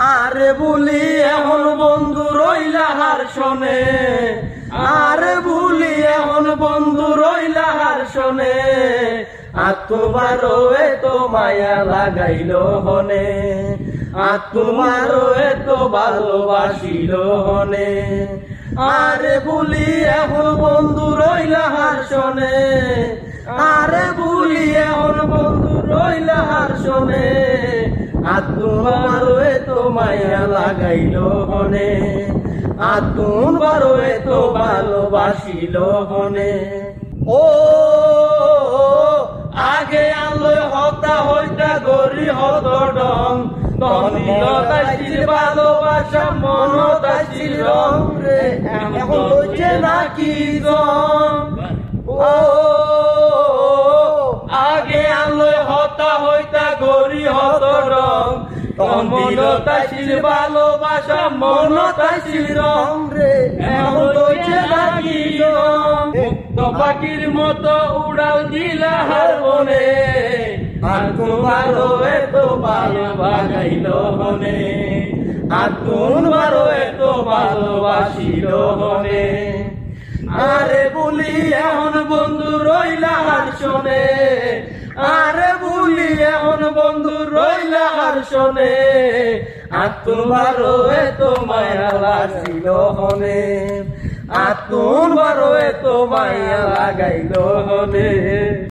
আরে বলি এখন বন্ধু রইলা হার শোনে, আরে বলি এখন বন্ধু রইলা হার শোনে, আর তোমারও এত মায়া লাগাইল হনে, আর তোমারও এত ভালোবাসিল হনে। আরে বলি এখন বন্ধু রইলা হার শোনে, আরে বলি এখন বন্ধু রইলা হার শোনে, আর তোমারও এত মায়া লাগাইল হনে, আর তোমারও এত ভালোবাসিল হনে। ও আগে আলো হতা হইতা গরি হত ডং, তখন ভালোবাসা মন তাইছিল রং রে, এখন হইছে নাকি জং। ও আগে আলো হতা হইতা গরি হত রং, তখন মন তাইছিল ভালোবাসা মন তাইছিল রং রে, এখন হইছে নাকি জং। মুক্ত পাখির মতো উড়াল দিলা হার বনে, আর তোমারও এত ভালোবাসাইল হনে, আর তোমারও এত ভালোবাসিল হনে। আরে বলি এখন বন্ধু রইলা হার শোনে, আরে বলি এখন বন্ধু রইলা হার শোনে, আর তোমারও এত মায়া লাগাইল হনে, আর তোমারও এত মায়া লাগাইল হনে।